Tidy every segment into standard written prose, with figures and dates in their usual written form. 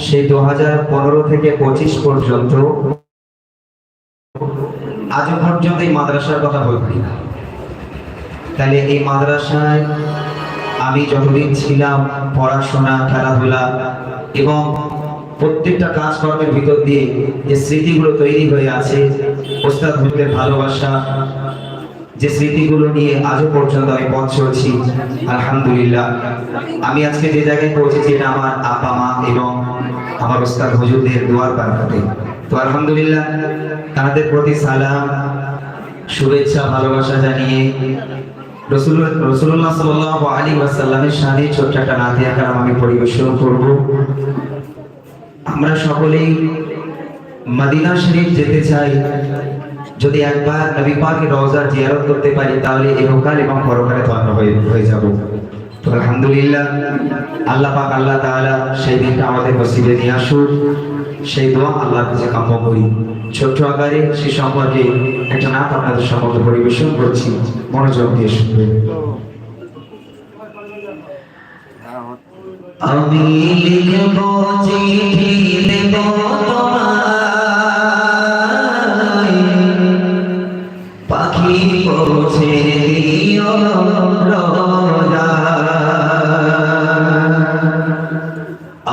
সেই 2015 থেকে 25 পর্যন্ত আজ পর্যন্ত এই মাদ্রাসার কথা বলছি না। তাহলে এই মাদ্রাসায় আমি যতদিন ছিলাম পড়াশোনা, খেলাধুলা এবং প্রত্যেকটা কাজকর্মের ভিতর দিয়ে যে স্মৃতিগুলো তৈরি হয়ে আছে, ওস্তাদ হুজুরের ভালোবাসা, যে স্মৃতিগুলো নিয়ে আজও পর্যন্ত আমি পথ চলছি। আলহামদুলিল্লাহ, আমি আজকে যে জায়গায় পৌঁছেছি এটা আমার আব্বা মা এবং আমার ওস্তাদ হুজুরদের দোয়ার বারাকাতে। তো আলহামদুলিল্লাহ, তাদের প্রতি সালাম, শুভেচ্ছা, ভালোবাসা জানিয়ে রাসূলুল্লাহ সাল্লাল্লাহু আলাইহি ওয়াসাল্লামের শানে ছোট্ট একটা নাতিয়া কালাম আমি পরিবেশন করব। আমরা সকলেই মদিনা শরীফ যেতে চাই। যদি একবার নবী পাকের রওজা জিয়ারত করতে পারি তাহলে ইহকাল এবং পরকালে ধন্য হয়ে যাব। তো আলহামদুলিল্লাহ, আল্লাহ পাক আল্লাহ তাআলা সেই দিনটা আমাদের নসিবে নিয়ে আসুক, সেই দোয়া আল্লাহর কাছে কাম্য করি। ছোট্ট আকারে সে সম্পর্কে একটা নাত আপনাদের সম্পর্কে পরিবেশন করছি, মনোযোগ দিয়ে শুনবেন। আমি লিখব চিঠি দেব তোমায়, পাখি পৌঁছে দিও রোজা।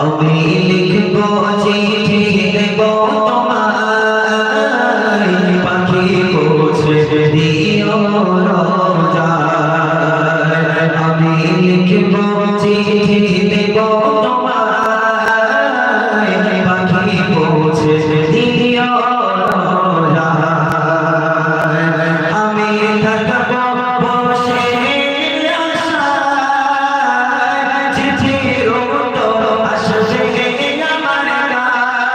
আমি লিখব চিঠি দেব তোমায়, পাখি পৌঁছে দিও রোজা। আমি লিখব চিঠি দেব তোমায়, পাখি পৌঁছে দিও রোজা। আমি থাকব বসে আশায়, চিঠির উত্তর আসবে আমার গায়ে।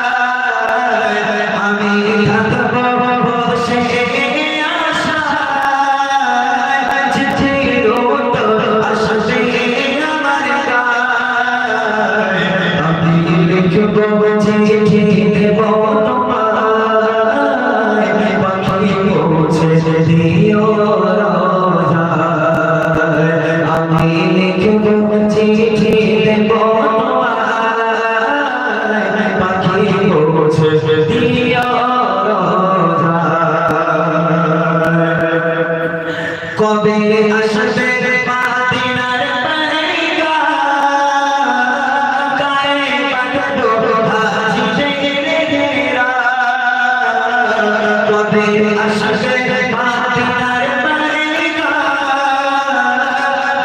আমি থাকব বসে আশায়, চিঠির উত্তর আসবে আমার গায়ে। আমি লিখব চিঠি দেব তোমায়, পাখি পৌঁছে দিও রোজা। আমি লিখব চিঠি দেব তোমায়, পাখি পৌঁছে দিও রোজা। কবে আসবে মদিনার পয়গা, গায়ে পাঠাবো হাজিরে ঘেরা। কবে আসবে মদিনার পয়গা,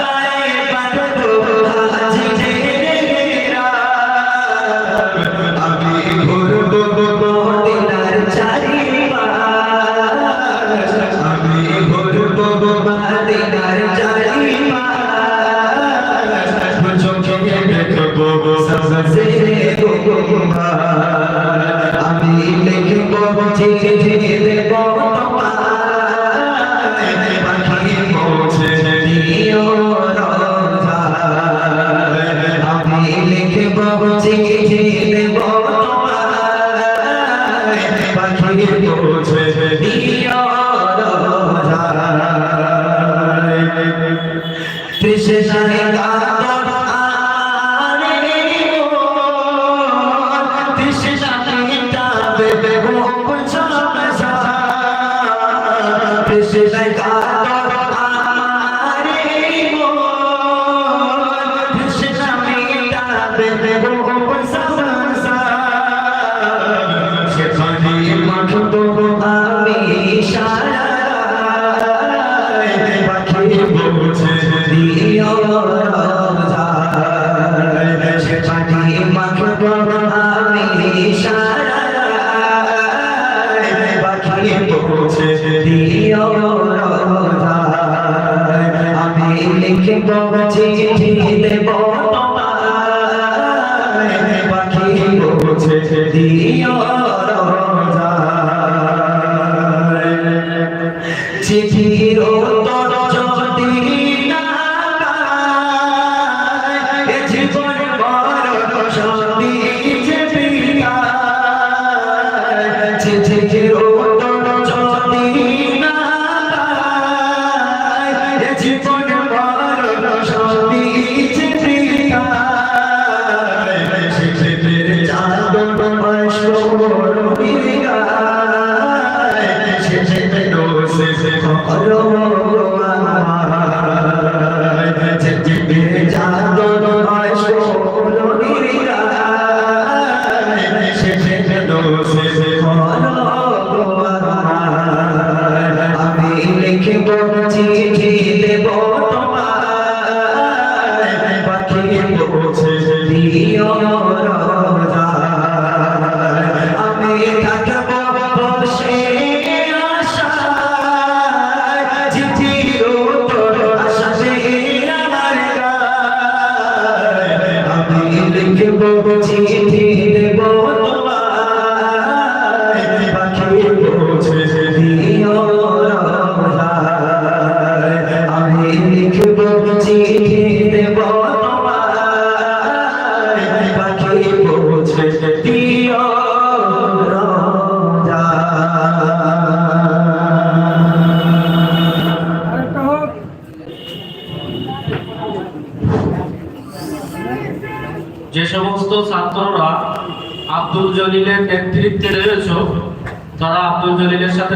গায়ে পাঠাবো হাজিরে ঘেরা। আমি ঘুরবো মদিনার চারিপাশ, আমি ঘুরবো মদিনার চারিপাশ, চোখে দেখবো সবসে গুলবাহার। আমি লিখব চিঠি দেব তোমায়, পাখি পৌঁছে দিও রোজা। আমি লিখব চিঠি দেব তোমায়, পাখি পৌঁছে দিও রোজা। তৃষ্ণায় কাতর আরে মন, তৃষ্ণা মিটাবে বুক ঝলসা। তৃষ্ণায় কাতর আরে মন, তৃষ্ণা মিটাবে বুক ঝলসা। সেখানে মাখবো আমি ইশারায়, পাখি পৌঁছে দিও রোজা। সেখানে মাখবো আমি ইশারায়, চিঠি দেব তোমায়, পাখি পৌঁছে দিও রোজায়। আমি লিখব চিঠি দেব তোমায়, পাখি পৌঁছে দিও যে সমস্ত ছাত্ররা আব্দুল জলিলের নেতৃত্বে রয়েছে তারা আব্দুল জলিলের সাথে